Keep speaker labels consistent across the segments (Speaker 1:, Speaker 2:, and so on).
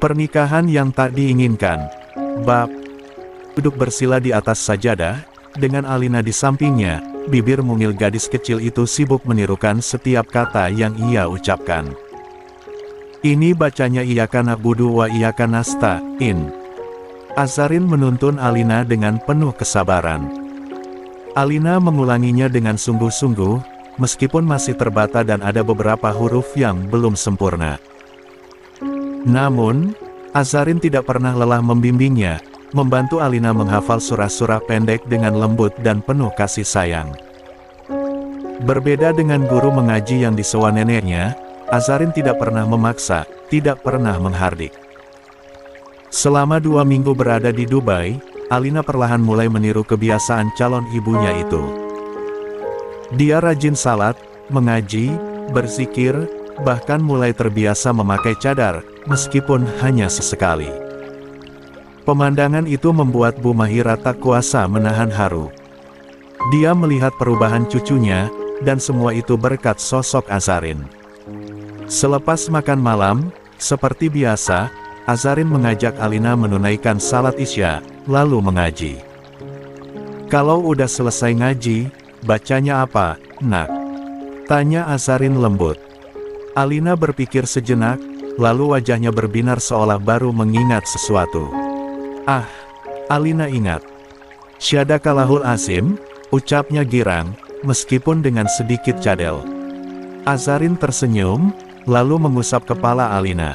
Speaker 1: Pernikahan yang tak diinginkan. Bab. Duduk bersila di atas sajadah, dengan Alina di sampingnya, bibir mungil gadis kecil itu sibuk menirukan setiap kata yang ia ucapkan. Ini bacanya Iyyaka na'budu wa iyyaka nasta'in. Azarin menuntun Alina dengan penuh kesabaran. Alina mengulanginya dengan sungguh-sungguh, meskipun masih terbata dan ada beberapa huruf yang belum sempurna. Namun, Azarin tidak pernah lelah membimbingnya, membantu Alina menghafal surah-surah pendek dengan lembut dan penuh kasih sayang. Berbeda dengan guru mengaji yang disewa neneknya, Azarin tidak pernah memaksa, tidak pernah menghardik. Selama 2 minggu berada di Dubai, Alina perlahan mulai meniru kebiasaan calon ibunya itu. Dia rajin salat, mengaji, berzikir, bahkan mulai terbiasa memakai cadar, meskipun hanya sesekali. Pemandangan itu membuat Bu Mahira tak kuasa menahan haru. Dia melihat perubahan cucunya, dan semua itu berkat sosok Azarin. Selepas makan malam, seperti biasa, Azarin mengajak Alina menunaikan salat Isya, lalu mengaji. Kalau udah selesai ngaji, bacanya apa, nak? Tanya Azarin lembut. Alina berpikir sejenak, lalu wajahnya berbinar seolah baru mengingat sesuatu. Ah, Alina ingat. Syadakalahul azim, ucapnya girang, meskipun dengan sedikit cadel. Azarin tersenyum, lalu mengusap kepala Alina.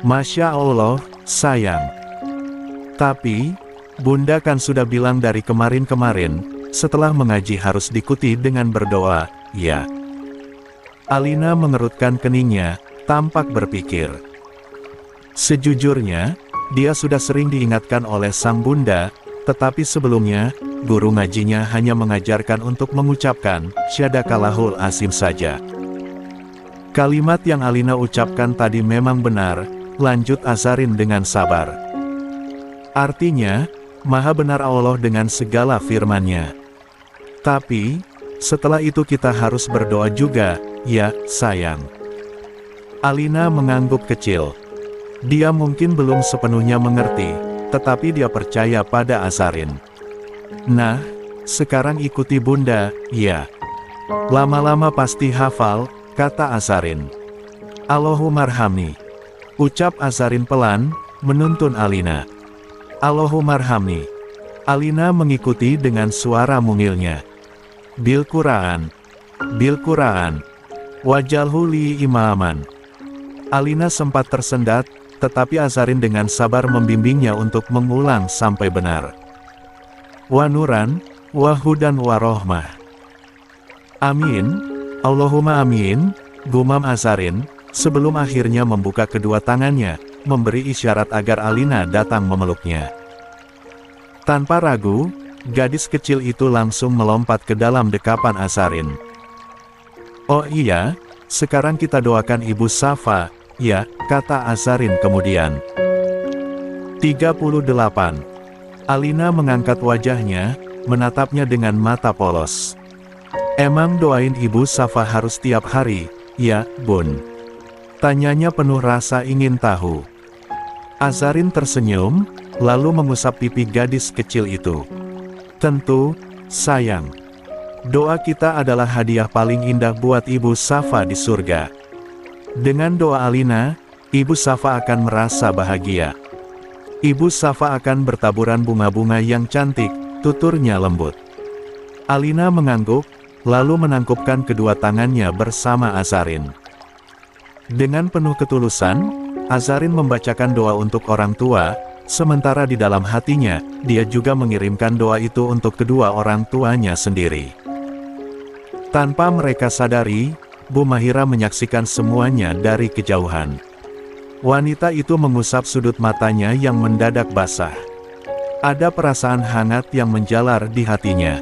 Speaker 1: Masya Allah, sayang. Tapi, Bunda kan sudah bilang dari kemarin-kemarin, setelah mengaji harus diikuti dengan berdoa, ya. Alina mengerutkan keningnya, tampak berpikir. Sejujurnya, dia sudah sering diingatkan oleh sang bunda, tetapi sebelumnya, guru ngajinya hanya mengajarkan untuk mengucapkan, Syadakalahul azim saja. Kalimat yang Alina ucapkan tadi memang benar, lanjut Azarin dengan sabar. Artinya, Maha benar Allah dengan segala firman-Nya. Tapi, setelah itu kita harus berdoa juga, ya, sayang. Alina mengangguk kecil. Dia mungkin belum sepenuhnya mengerti, tetapi dia percaya pada Azarin. Nah, sekarang ikuti Bunda, ya. Lama-lama pasti hafal, kata Azarin. Allahumarhamni. Ucap Azarin pelan, menuntun Alina. Allahumarhamni. Alina mengikuti dengan suara mungilnya. Bil Quran. Bil Quran. Wajalhu li imaman. Alina sempat tersendat, tetapi Azarin dengan sabar membimbingnya untuk mengulang sampai benar. Wa nuran, wa hudan wa rohmah. Amin. Allahumma amin, gumam Azarin, sebelum akhirnya membuka kedua tangannya, memberi isyarat agar Alina datang memeluknya. Tanpa ragu, gadis kecil itu langsung melompat ke dalam dekapan Azarin. Oh iya, sekarang kita doakan Ibu Safa, ya, kata Azarin kemudian. 38. Alina mengangkat wajahnya, menatapnya dengan mata polos. Emang doain Ibu Safa harus tiap hari, ya, Bun? Tanyanya penuh rasa ingin tahu. Azarin tersenyum, lalu mengusap pipi gadis kecil itu. Tentu, sayang. Doa kita adalah hadiah paling indah buat Ibu Safa di surga. Dengan doa Alina, Ibu Safa akan merasa bahagia. Ibu Safa akan bertaburan bunga-bunga yang cantik, tuturnya lembut. Alina mengangguk, lalu menangkupkan kedua tangannya bersama Azarin. Dengan penuh ketulusan, Azarin membacakan doa untuk orang tua, sementara di dalam hatinya, dia juga mengirimkan doa itu untuk kedua orang tuanya sendiri. Tanpa mereka sadari, Bu Mahira menyaksikan semuanya dari kejauhan. Wanita itu mengusap sudut matanya yang mendadak basah. Ada perasaan hangat yang menjalar di hatinya.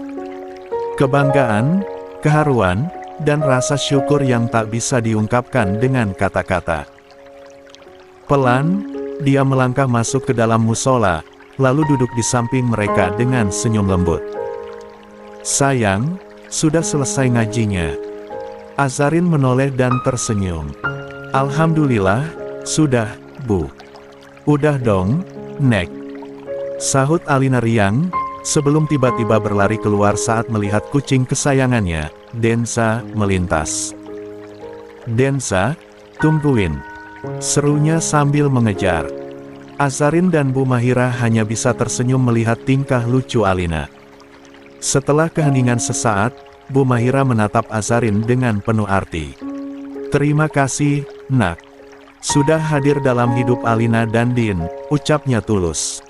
Speaker 1: Kebanggaan, keharuan, dan rasa syukur yang tak bisa diungkapkan dengan kata-kata. Pelan, dia melangkah masuk ke dalam musola, lalu duduk di samping mereka dengan senyum lembut. Sayang, sudah selesai ngajinya. Azarin menoleh dan tersenyum. Alhamdulillah, sudah, Bu. Udah dong, Nek. Sahut Alina riang, sebelum tiba-tiba berlari keluar saat melihat kucing kesayangannya, Densa, melintas. Densa, tungguin. Serunya sambil mengejar. Azarin dan Bu Mahira hanya bisa tersenyum melihat tingkah lucu Alina. Setelah keheningan sesaat, Bu Mahira menatap Azarin dengan penuh arti. Terima kasih, Nak. Sudah hadir dalam hidup Alina dan Din, ucapnya tulus.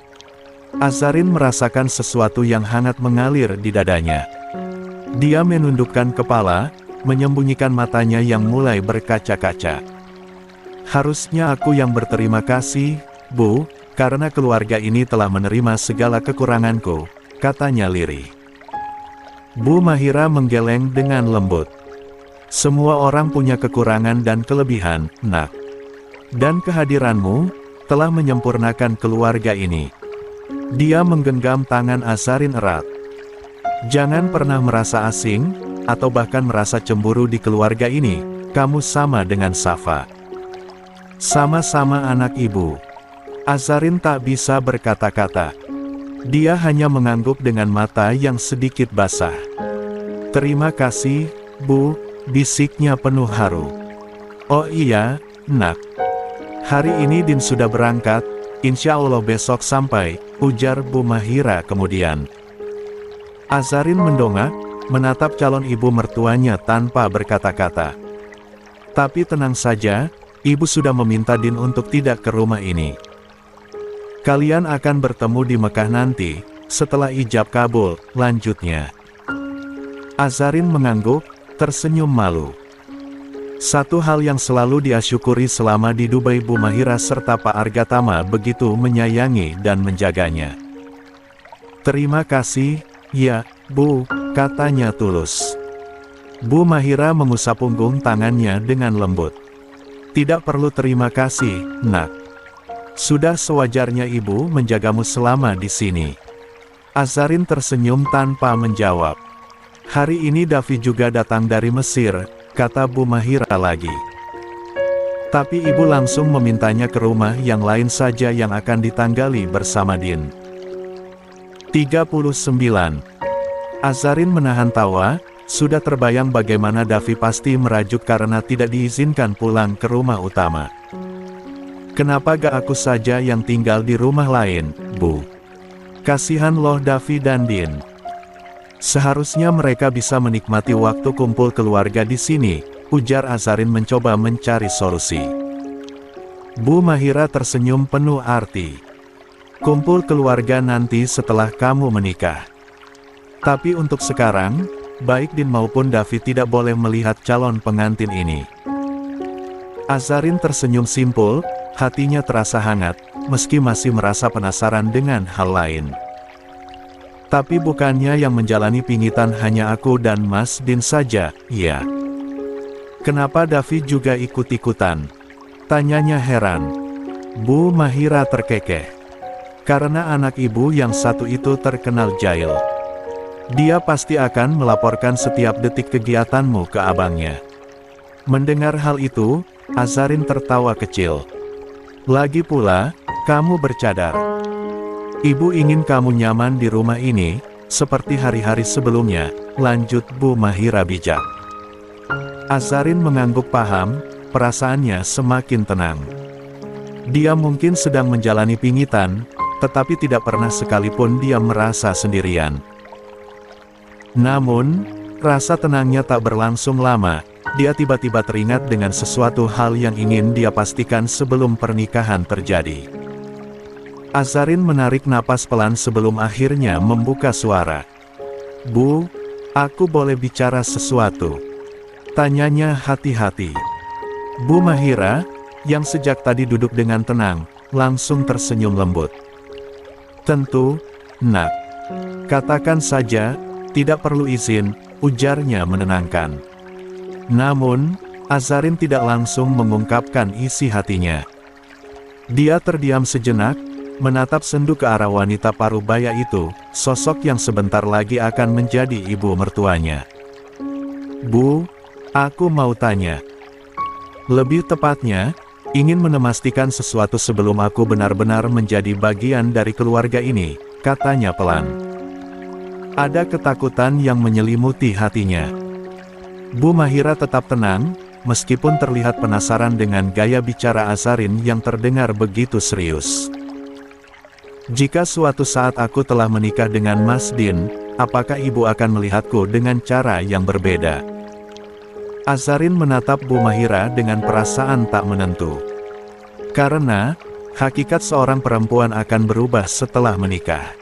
Speaker 1: Azarin merasakan sesuatu yang hangat mengalir di dadanya. Dia menundukkan kepala, menyembunyikan matanya yang mulai berkaca-kaca. Harusnya aku yang berterima kasih, Bu, karena keluarga ini telah menerima segala kekuranganku, katanya lirih. Bu Mahira menggeleng dengan lembut. Semua orang punya kekurangan dan kelebihan, Nak. Dan kehadiranmu telah menyempurnakan keluarga ini. Dia menggenggam tangan Azarin erat. Jangan pernah merasa asing, atau bahkan merasa cemburu di keluarga ini. Kamu sama dengan Safa. Sama-sama anak ibu. Azarin tak bisa berkata-kata. Dia hanya mengangguk dengan mata yang sedikit basah. Terima kasih, Bu, bisiknya penuh haru. Oh iya, Nak. Hari ini Din sudah berangkat, insya Allah besok sampai, ujar Bu Mahira kemudian. Azarin mendongak, menatap calon ibu mertuanya tanpa berkata-kata. Tapi tenang saja, ibu sudah meminta Din untuk tidak ke rumah ini. Kalian akan bertemu di Mekah nanti, setelah ijab kabul, lanjutnya. Azarin mengangguk, tersenyum malu. Satu hal yang selalu dia syukuri selama di Dubai, Bu Mahira serta Pak Argatama begitu menyayangi dan menjaganya. Terima kasih, ya, Bu, katanya tulus. Bu Mahira mengusap punggung tangannya dengan lembut. Tidak perlu terima kasih, Nak. Sudah sewajarnya ibu menjagamu selama di sini. Azarin tersenyum tanpa menjawab. Hari ini Davi juga datang dari Mesir, kata Bu Mahira lagi. Tapi ibu langsung memintanya ke rumah yang lain saja yang akan ditanggali bersama Din. 39. Azarin menahan tawa, sudah terbayang bagaimana Davi pasti merajuk karena tidak diizinkan pulang ke rumah utama. Kenapa gak aku saja yang tinggal di rumah lain, Bu? Kasihan loh Davi dan Din. Seharusnya mereka bisa menikmati waktu kumpul keluarga di sini, ujar Azarin mencoba mencari solusi. Bu Mahira tersenyum penuh arti. Kumpul keluarga nanti setelah kamu menikah. Tapi untuk sekarang, baik Din maupun Davi tidak boleh melihat calon pengantin ini. Azarin tersenyum simpul, hatinya terasa hangat, meski masih merasa penasaran dengan hal lain. Tapi bukannya yang menjalani pingitan hanya aku dan Mas Din saja, ya? Kenapa Davi juga ikut-ikutan? Tanyanya heran. Bu Mahira terkekeh. Karena anak ibu yang satu itu terkenal jahil. Dia pasti akan melaporkan setiap detik kegiatanmu ke abangnya. Mendengar hal itu, Azarin tertawa kecil. Lagi pula, kamu bercadar. Ibu ingin kamu nyaman di rumah ini, seperti hari-hari sebelumnya, lanjut Bu Mahira bijak. Azarin mengangguk paham, perasaannya semakin tenang. Dia mungkin sedang menjalani pingitan, tetapi tidak pernah sekalipun dia merasa sendirian. Namun, rasa tenangnya tak berlangsung lama, dia tiba-tiba teringat dengan sesuatu hal yang ingin dia pastikan sebelum pernikahan terjadi. Azarin menarik napas pelan sebelum akhirnya membuka suara. Bu, aku boleh bicara sesuatu? Tanyanya hati-hati. Bu Mahira, yang sejak tadi duduk dengan tenang, langsung tersenyum lembut. Tentu, Nak. Katakan saja, tidak perlu izin, ujarnya menenangkan. Namun, Azarin tidak langsung mengungkapkan isi hatinya. Dia terdiam sejenak, menatap sendu ke arah wanita parubaya itu, sosok yang sebentar lagi akan menjadi ibu mertuanya. Bu, aku mau tanya. Lebih tepatnya, Ingin memastikan sesuatu sebelum aku benar-benar menjadi bagian dari keluarga ini, katanya pelan. Ada ketakutan yang menyelimuti hatinya. Bu Mahira tetap tenang, meskipun terlihat penasaran dengan gaya bicara Azarin yang terdengar begitu serius. Jika suatu saat aku telah menikah dengan Mas Din, apakah ibu akan melihatku dengan cara yang berbeda? Azarin menatap Bu Mahira dengan perasaan tak menentu. Karena, hakikat seorang perempuan akan berubah setelah menikah.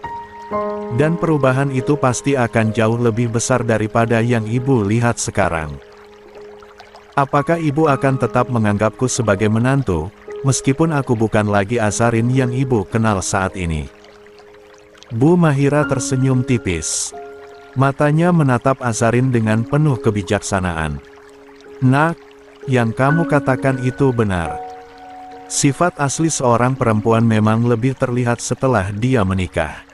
Speaker 1: Dan perubahan itu pasti akan jauh lebih besar daripada yang ibu lihat sekarang. Apakah ibu akan tetap menganggapku sebagai menantu, meskipun aku bukan lagi Azarin yang ibu kenal saat ini? Bu Mahira tersenyum tipis. Matanya menatap Azarin dengan penuh kebijaksanaan. Nak, yang kamu katakan itu benar. Sifat asli seorang perempuan memang lebih terlihat setelah dia menikah.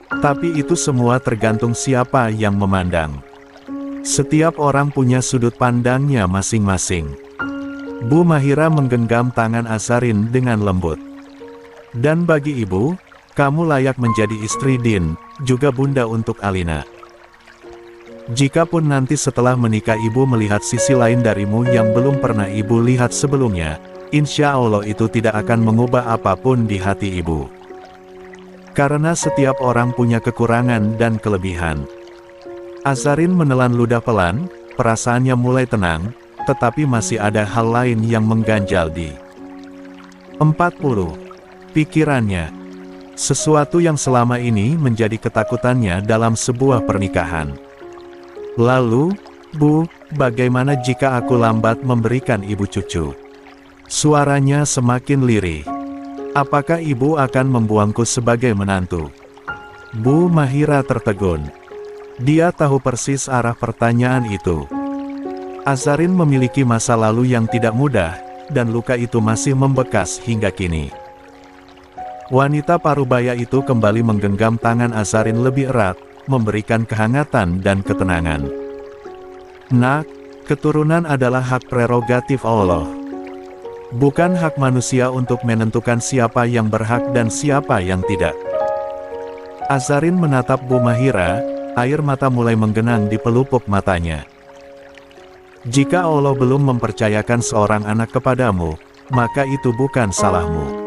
Speaker 1: Tapi itu semua tergantung siapa yang memandang. Setiap orang punya sudut pandangnya masing-masing. Bu Mahira menggenggam tangan Azarin dengan lembut. Dan bagi ibu, kamu layak menjadi istri Din, juga bunda untuk Alina. Jikapun nanti setelah menikah ibu melihat sisi lain darimu yang belum pernah ibu lihat sebelumnya, insya Allah itu tidak akan mengubah apapun di hati ibu. Karena setiap orang punya kekurangan dan kelebihan. Azarin menelan ludah pelan, perasaannya mulai tenang, tetapi masih ada hal lain yang mengganjal di 40. Pikirannya. Sesuatu yang selama ini menjadi ketakutannya dalam sebuah pernikahan. Lalu, Bu, bagaimana jika aku lambat memberikan ibu cucu? Suaranya semakin lirih. Apakah ibu akan membuangku sebagai menantu? Bu Mahira tertegun. Dia tahu persis arah pertanyaan itu. Azarin memiliki masa lalu yang tidak mudah, dan luka itu masih membekas hingga kini. Wanita parubaya itu kembali menggenggam tangan Azarin lebih erat, memberikan kehangatan dan ketenangan. Nak, keturunan adalah hak prerogatif Allah. Bukan hak manusia untuk menentukan siapa yang berhak dan siapa yang tidak. Azarin menatap Bu Mahira, air mata mulai menggenang di pelupuk matanya. Jika Allah belum mempercayakan seorang anak kepadamu, maka itu bukan salahmu.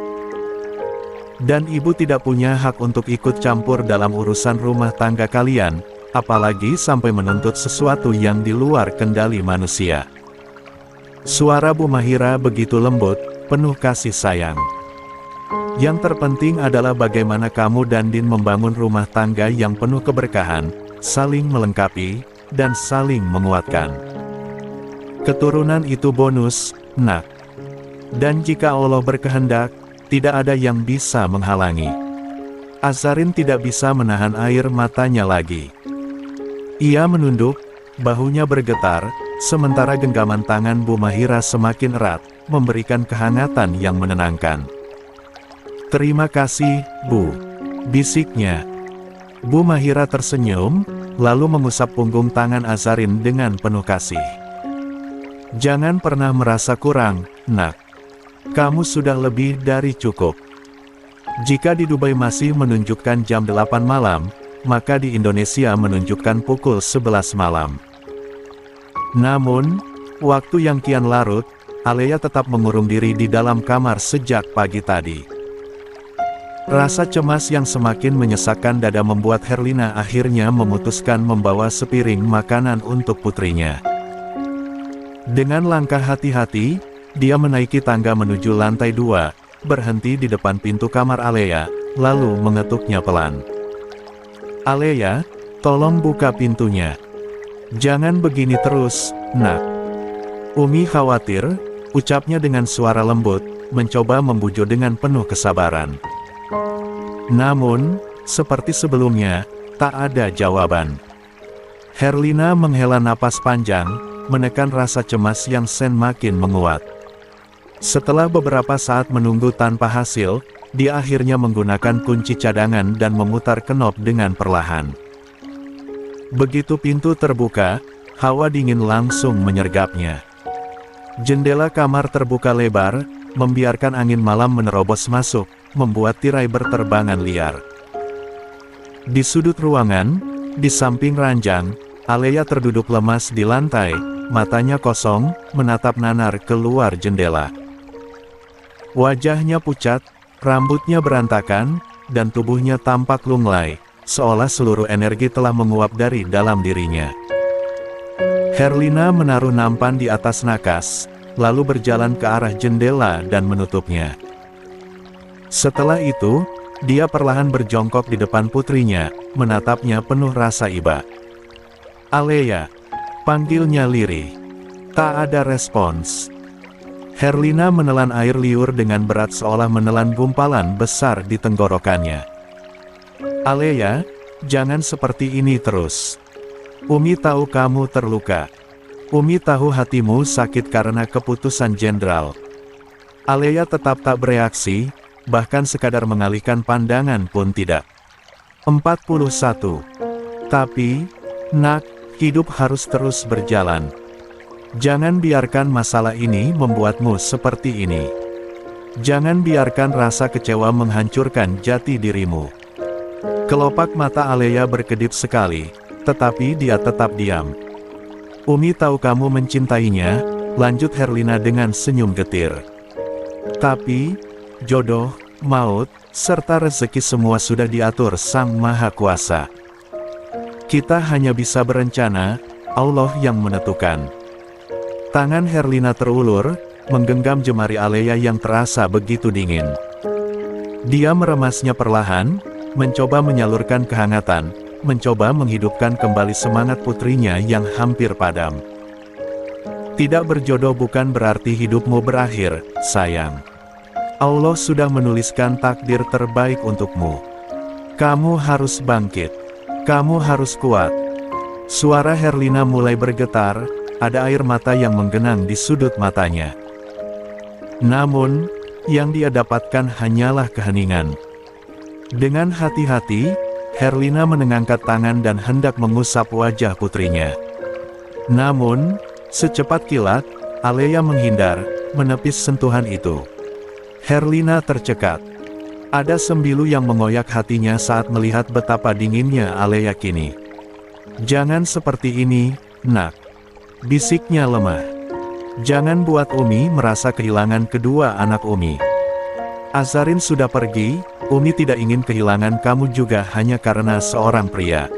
Speaker 1: Dan ibu tidak punya hak untuk ikut campur dalam urusan rumah tangga kalian, apalagi sampai menuntut sesuatu yang di luar kendali manusia. Suara Bu Mahira begitu lembut, penuh kasih sayang. Yang terpenting adalah bagaimana kamu dan Din membangun rumah tangga yang penuh keberkahan, saling melengkapi, dan saling menguatkan. Keturunan itu bonus, Nak. Dan jika Allah berkehendak, tidak ada yang bisa menghalangi. Azarin tidak bisa menahan air matanya lagi. Ia menunduk, bahunya bergetar, sementara genggaman tangan Bu Mahira semakin erat, memberikan kehangatan yang menenangkan. Terima kasih, Bu, bisiknya. Bu Mahira tersenyum, lalu mengusap punggung tangan Azarin dengan penuh kasih. Jangan pernah merasa kurang, Nak. Kamu sudah lebih dari cukup. Jika di Dubai masih menunjukkan jam 8 malam, maka di Indonesia menunjukkan pukul 11 malam. Namun, waktu yang kian larut, Alea tetap mengurung diri di dalam kamar sejak pagi tadi. Rasa cemas yang semakin menyesakkan dada membuat Herlina akhirnya memutuskan membawa sepiring makanan untuk putrinya. Dengan langkah hati-hati, dia menaiki tangga menuju lantai 2, berhenti di depan pintu kamar Alea, lalu mengetuknya pelan. Alea, tolong buka pintunya. Jangan begini terus, Nak. Umi khawatir, ucapnya dengan suara lembut, mencoba membujuk dengan penuh kesabaran. Namun, seperti sebelumnya, tak ada jawaban. Herlina menghela napas panjang, menekan rasa cemas yang semakin menguat. Setelah beberapa saat menunggu tanpa hasil, dia akhirnya menggunakan kunci cadangan dan memutar kenop dengan perlahan. Begitu pintu terbuka, hawa dingin langsung menyergapnya. Jendela kamar terbuka lebar, membiarkan angin malam menerobos masuk, membuat tirai berterbangan liar. Di sudut ruangan, di samping ranjang, Alea terduduk lemas di lantai, matanya kosong, menatap nanar keluar jendela. Wajahnya pucat, rambutnya berantakan, dan tubuhnya tampak lunglai, seolah seluruh energi telah menguap dari dalam dirinya. Herlina menaruh nampan di atas nakas, lalu berjalan ke arah jendela dan menutupnya. Setelah itu, dia perlahan berjongkok di depan putrinya, menatapnya penuh rasa iba. "Alea," panggilnya lirih. Tak ada respons. Herlina menelan air liur dengan berat seolah menelan gumpalan besar di tenggorokannya. "Alea, jangan seperti ini terus. Umi tahu kamu terluka. Umi tahu hatimu sakit karena keputusan jenderal." Alea tetap tak bereaksi, bahkan sekadar mengalihkan pandangan pun tidak. 41. Tapi, nak, hidup harus terus berjalan. Jangan biarkan masalah ini membuatmu seperti ini. Jangan biarkan rasa kecewa menghancurkan jati dirimu. Kelopak mata Alea berkedip sekali, tetapi dia tetap diam. "Umi tahu kamu mencintainya," lanjut Herlina dengan senyum getir. "Tapi, jodoh, maut, serta rezeki semua sudah diatur Sang Maha Kuasa. Kita hanya bisa berencana, Allah yang menentukan." Tangan Herlina terulur, menggenggam jemari Alea yang terasa begitu dingin. Dia meremasnya perlahan, mencoba menyalurkan kehangatan, mencoba menghidupkan kembali semangat putrinya yang hampir padam. "Tidak berjodoh bukan berarti hidupmu berakhir, sayang. Allah sudah menuliskan takdir terbaik untukmu. Kamu harus bangkit. Kamu harus kuat." Suara Herlina mulai bergetar, ada air mata yang menggenang di sudut matanya. Namun, yang dia dapatkan hanyalah keheningan. Dengan hati-hati, Herlina menenangkan tangan dan hendak mengusap wajah putrinya. Namun, secepat kilat, Alea menghindar, menepis sentuhan itu. Herlina tercekat. Ada sembilu yang mengoyak hatinya saat melihat betapa dinginnya Alea kini. "Jangan seperti ini, nak," bisiknya lemah. "Jangan buat Umi merasa kehilangan kedua anak Umi. Azarin sudah pergi, Umi tidak ingin kehilangan kamu juga hanya karena seorang pria."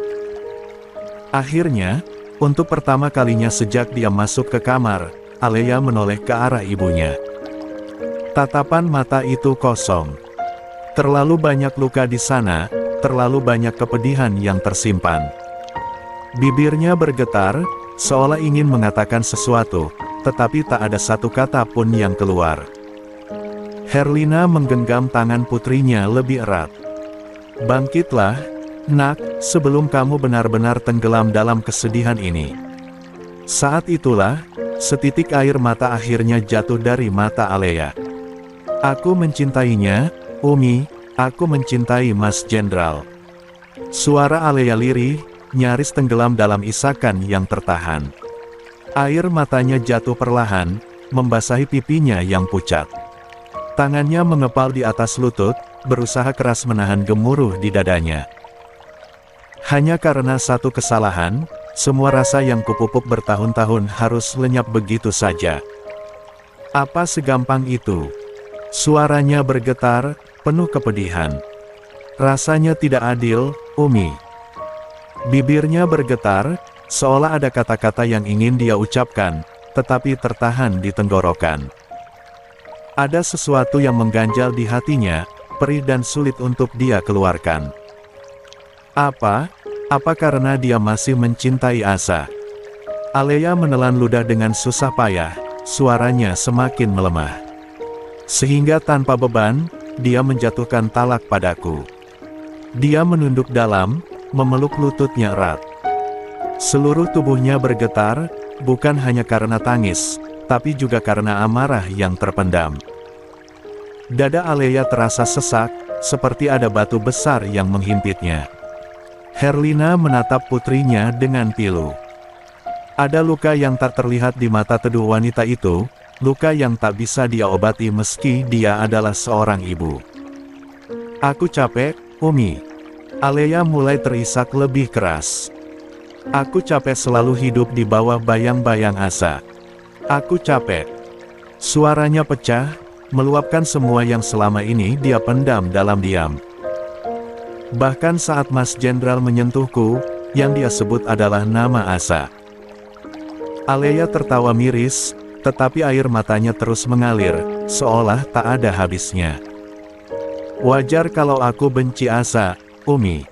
Speaker 1: Akhirnya, untuk pertama kalinya sejak dia masuk ke kamar, Alea menoleh ke arah ibunya. Tatapan mata itu kosong. Terlalu banyak luka di sana, terlalu banyak kepedihan yang tersimpan. Bibirnya bergetar, seolah ingin mengatakan sesuatu, tetapi tak ada satu kata pun yang keluar. Herlina menggenggam tangan putrinya lebih erat. "Bangkitlah, nak, sebelum kamu benar-benar tenggelam dalam kesedihan ini." Saat itulah, setitik air mata akhirnya jatuh dari mata Alea. "Aku mencintainya, Umi, aku mencintai Mas Jenderal." Suara Alea lirih, nyaris tenggelam dalam isakan yang tertahan. Air matanya jatuh perlahan, membasahi pipinya yang pucat. Tangannya mengepal di atas lutut, berusaha keras menahan gemuruh di dadanya. Hanya karena satu kesalahan, semua rasa yang kupupuk bertahun-tahun harus lenyap begitu saja. Apa segampang itu? Suaranya bergetar, penuh kepedihan. "Rasanya tidak adil, Umi." Bibirnya bergetar, seolah ada kata-kata yang ingin dia ucapkan, tetapi tertahan di tenggorokan. Ada sesuatu yang mengganjal di hatinya, perih dan sulit untuk dia keluarkan. Apa karena dia masih mencintai Asa? Alea menelan ludah dengan susah payah, suaranya semakin melemah. "Sehingga tanpa beban, dia menjatuhkan talak padaku." Dia menunduk dalam, memeluk lututnya erat. Seluruh tubuhnya bergetar, bukan hanya karena tangis, tapi juga karena amarah yang terpendam. Dada Alea terasa sesak, seperti ada batu besar yang menghimpitnya. Herlina menatap putrinya dengan pilu. Ada luka yang tak terlihat di mata teduh wanita itu, luka yang tak bisa dia obati meski dia adalah seorang ibu. Aku capek, Umi. Alea mulai terisak lebih keras. Aku capek selalu hidup di bawah bayang-bayang Asa. Aku capek. Suaranya pecah, meluapkan semua yang selama ini dia pendam dalam diam. Bahkan saat Mas Jenderal menyentuhku, yang dia sebut adalah nama Asa. Alea tertawa miris, tetapi air matanya terus mengalir, seolah tak ada habisnya. Wajar kalau aku benci Asa, Umi.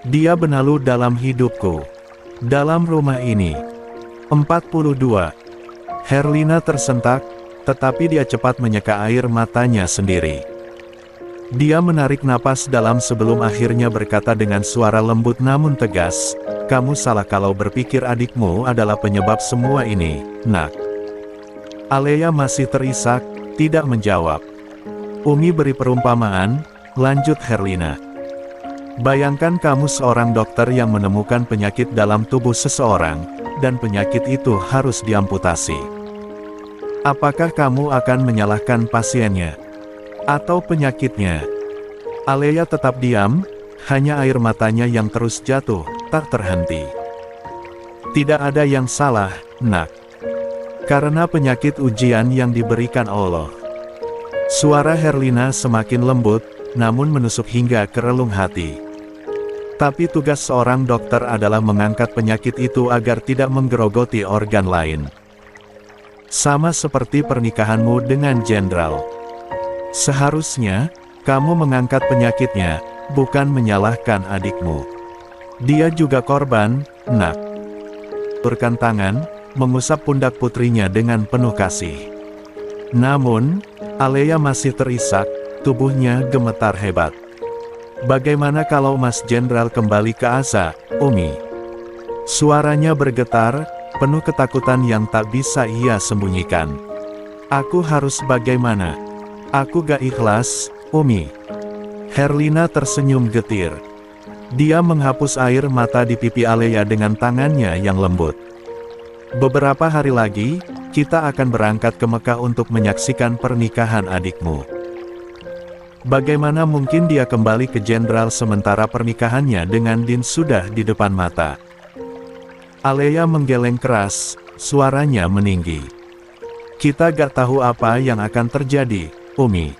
Speaker 1: Dia benalu dalam hidupku. Dalam rumah ini. 42. Herlina tersentak, tetapi dia cepat menyeka air matanya sendiri. Dia menarik napas dalam sebelum akhirnya berkata dengan suara lembut namun tegas, "Kamu salah kalau berpikir adikmu adalah penyebab semua ini, Nak." Alea masih terisak, tidak menjawab. Umi beri perumpamaan, lanjut Herlina. Bayangkan kamu seorang dokter yang menemukan penyakit dalam tubuh seseorang, dan penyakit itu harus diamputasi. Apakah kamu akan menyalahkan pasiennya? Atau penyakitnya? Alea tetap diam, hanya air matanya yang terus jatuh, tak terhenti. Tidak ada yang salah, Nak. Karena penyakit ujian yang diberikan Allah. Suara Herlina semakin lembut, namun menusuk hingga ke relung hati. Tapi tugas seorang dokter adalah mengangkat penyakit itu agar tidak menggerogoti organ lain. Sama seperti pernikahanmu dengan Jenderal. Seharusnya, kamu mengangkat penyakitnya, bukan menyalahkan adikmu. Dia juga korban, Nak. Turkan tangan, mengusap pundak putrinya dengan penuh kasih. Namun, Alea masih terisak, tubuhnya gemetar hebat. Bagaimana kalau Mas Jenderal kembali ke Asa, Umi? Suaranya bergetar, penuh ketakutan yang tak bisa ia sembunyikan. Aku harus bagaimana? Aku gak ikhlas, Umi. Herlina tersenyum getir. Dia menghapus air mata di pipi Alea dengan tangannya yang lembut. Beberapa hari lagi, kita akan berangkat ke Mekah untuk menyaksikan pernikahan adikmu. Bagaimana mungkin dia kembali ke Jenderal sementara pernikahannya dengan Din sudah di depan mata? Alea menggeleng keras, suaranya meninggi. Kita gak tahu apa yang akan terjadi, Umi.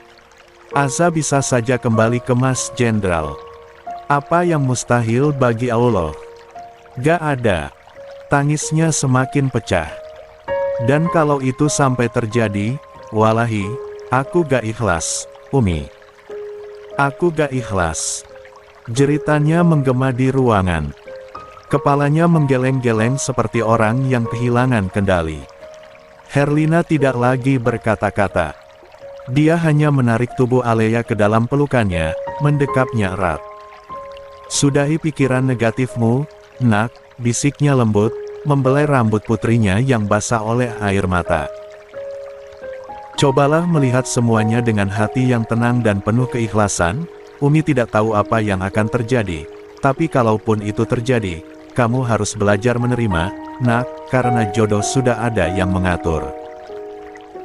Speaker 1: Asa bisa saja kembali ke Mas Jenderal. Apa yang mustahil bagi Allah? Gak ada. Tangisnya semakin pecah. Dan kalau itu sampai terjadi, walahi, aku gak ikhlas, Umi. Aku gak ikhlas. Jeritannya menggema di ruangan. Kepalanya menggeleng-geleng seperti orang yang kehilangan kendali. Herlina tidak lagi berkata-kata. Dia hanya menarik tubuh Alea ke dalam pelukannya, mendekapnya erat. Sudahi pikiran negatifmu, Nak, bisiknya lembut, membelai rambut putrinya yang basah oleh air mata. Cobalah melihat semuanya dengan hati yang tenang dan penuh keikhlasan. Umi tidak tahu apa yang akan terjadi, tapi kalaupun itu terjadi, kamu harus belajar menerima, Nak, karena jodoh sudah ada yang mengatur.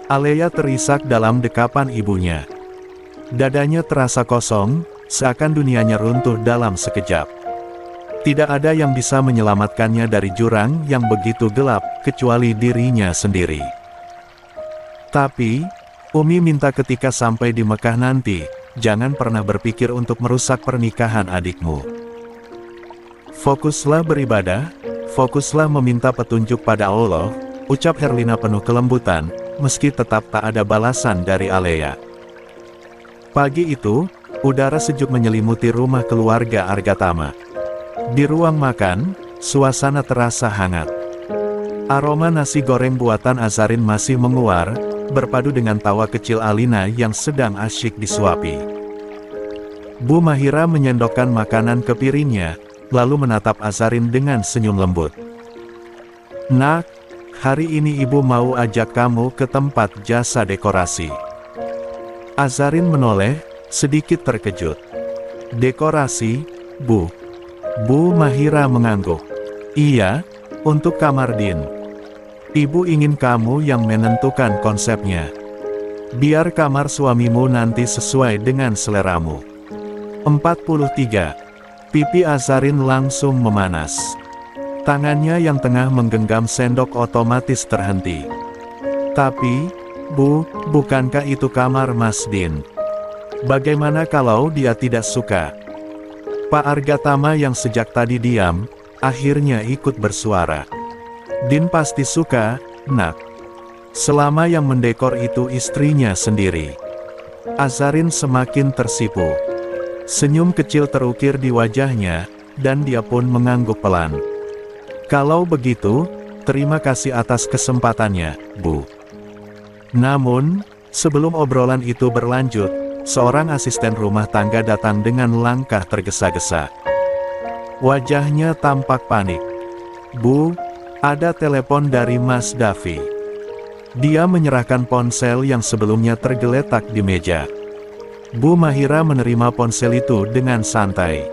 Speaker 1: Alea terisak dalam dekapan ibunya. Dadanya terasa kosong, seakan dunianya runtuh dalam sekejap. Tidak ada yang bisa menyelamatkannya dari jurang yang begitu gelap, kecuali dirinya sendiri. Tapi, Umi minta ketika sampai di Mekah nanti, jangan pernah berpikir untuk merusak pernikahan adikmu. Fokuslah beribadah, fokuslah meminta petunjuk pada Allah, ucap Herlina penuh kelembutan, meski tetap tak ada balasan dari Alea. Pagi itu, udara sejuk menyelimuti rumah keluarga Argatama. Di ruang makan, suasana terasa hangat. Aroma nasi goreng buatan Azarin masih menguar, berpadu dengan tawa kecil Alina yang sedang asyik disuapi. Bu Mahira menyendokkan makanan ke piringnya, lalu menatap Azarin dengan senyum lembut. Nak, hari ini ibu mau ajak kamu ke tempat jasa dekorasi. Azarin menoleh, sedikit terkejut. Dekorasi, Bu? Bu Mahira mengangguk. Iya, untuk kamar Din. Ibu ingin kamu yang menentukan konsepnya. Biar kamar suamimu nanti sesuai dengan seleramu. 43. Pipi Azarin langsung memanas. Tangannya yang tengah menggenggam sendok otomatis terhenti. Tapi, Bu, bukankah itu kamar Mas Din? Bagaimana kalau dia tidak suka? Pak Argatama yang sejak tadi diam, akhirnya ikut bersuara. Din pasti suka, Nak. Selama yang mendekor itu istrinya sendiri. Azarin semakin tersipu. Senyum kecil terukir di wajahnya, dan dia pun mengangguk pelan. Kalau begitu, terima kasih atas kesempatannya, Bu. Namun, sebelum obrolan itu berlanjut, seorang asisten rumah tangga datang dengan langkah tergesa-gesa. Wajahnya tampak panik. Bu, ada telepon dari Mas Davi. Dia menyerahkan ponsel yang sebelumnya tergeletak di meja. Bu Mahira menerima ponsel itu dengan santai.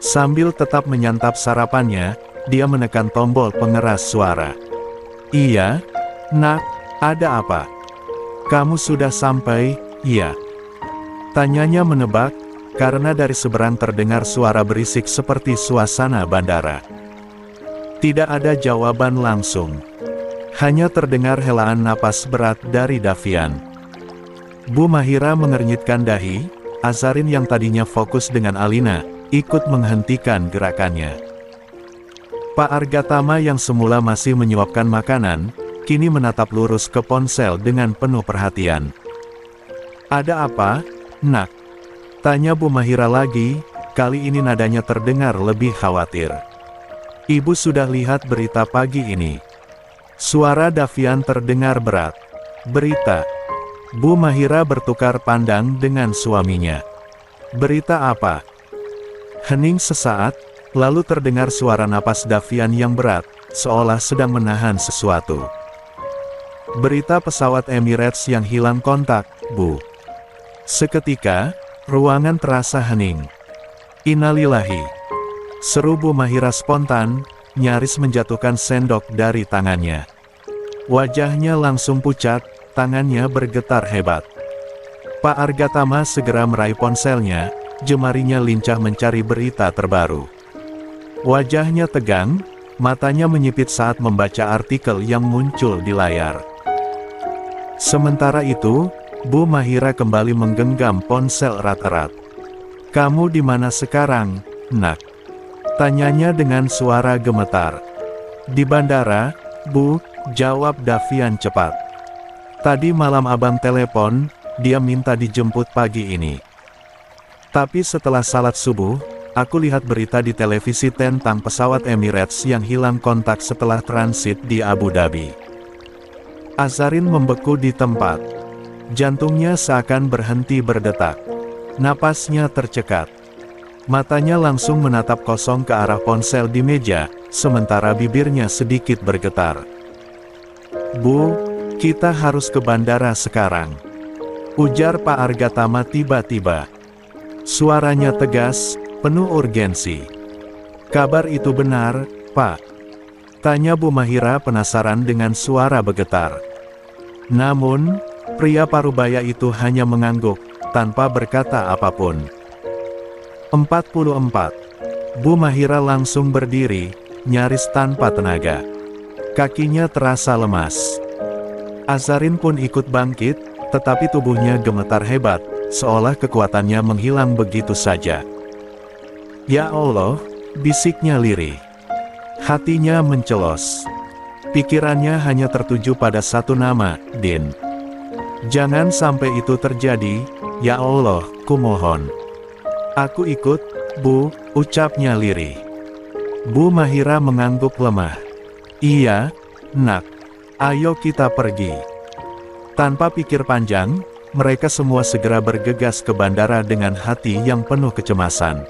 Speaker 1: Sambil tetap menyantap sarapannya, dia menekan tombol pengeras suara. Iya, Nak, ada apa? Kamu sudah sampai? Iya. Tanyanya menebak, karena dari seberang terdengar suara berisik seperti suasana bandara. Tidak ada jawaban langsung. Hanya terdengar helaan napas berat dari Davian. Bu Mahira mengernyitkan dahi, Azarin yang tadinya fokus dengan Alina, ikut menghentikan gerakannya. Pak Argatama yang semula masih menyuapkan makanan, kini menatap lurus ke ponsel dengan penuh perhatian. Ada apa, Nak? Tanya Bu Mahira lagi, kali ini nadanya terdengar lebih khawatir. Ibu sudah lihat berita pagi ini. Suara Davian terdengar berat. Berita. Bu Mahira bertukar pandang dengan suaminya. Berita apa? Hening sesaat, lalu terdengar suara napas Davian yang berat, seolah sedang menahan sesuatu. Berita pesawat Emirates yang hilang kontak, Bu. Seketika, ruangan terasa hening. Innalillahi. Seru Bu Mahira spontan, nyaris menjatuhkan sendok dari tangannya. Wajahnya langsung pucat, tangannya bergetar hebat. Pak Argatama segera meraih ponselnya, jemarinya lincah mencari berita terbaru. Wajahnya tegang, matanya menyipit saat membaca artikel yang muncul di layar. Sementara itu, Bu Mahira kembali menggenggam ponsel erat-erat. Kamu di mana sekarang, Nak? Tanyanya dengan suara gemetar. Di bandara, Bu, jawab Davian cepat. Tadi malam abang telepon, dia minta dijemput pagi ini. Tapi setelah salat subuh, aku lihat berita di televisi tentang pesawat Emirates yang hilang kontak setelah transit di Abu Dhabi. Azarin membeku di tempat. Jantungnya seakan berhenti berdetak. Napasnya tercekat. Matanya langsung menatap kosong ke arah ponsel di meja, sementara bibirnya sedikit bergetar. Bu, kita harus ke bandara sekarang. Ujar Pak Argatama tiba-tiba. Suaranya tegas, penuh urgensi. Kabar itu benar, Pak? Tanya Bu Mahira penasaran dengan suara bergetar. Namun, pria parubaya itu hanya mengangguk, tanpa berkata apapun. 44. Bu Mahira langsung berdiri, nyaris tanpa tenaga. Kakinya terasa lemas. Azarin pun ikut bangkit, tetapi tubuhnya gemetar hebat, seolah kekuatannya menghilang begitu saja. Ya Allah, bisiknya lirih. Hatinya mencelos. Pikirannya hanya tertuju pada satu nama, Din. Jangan sampai itu terjadi, ya Allah, kumohon. Aku ikut, Bu, ucapnya lirih. Bu Mahira mengangguk lemah. Iya, Nak. Ayo kita pergi. Tanpa pikir panjang, mereka semua segera bergegas ke bandara dengan hati yang penuh kecemasan.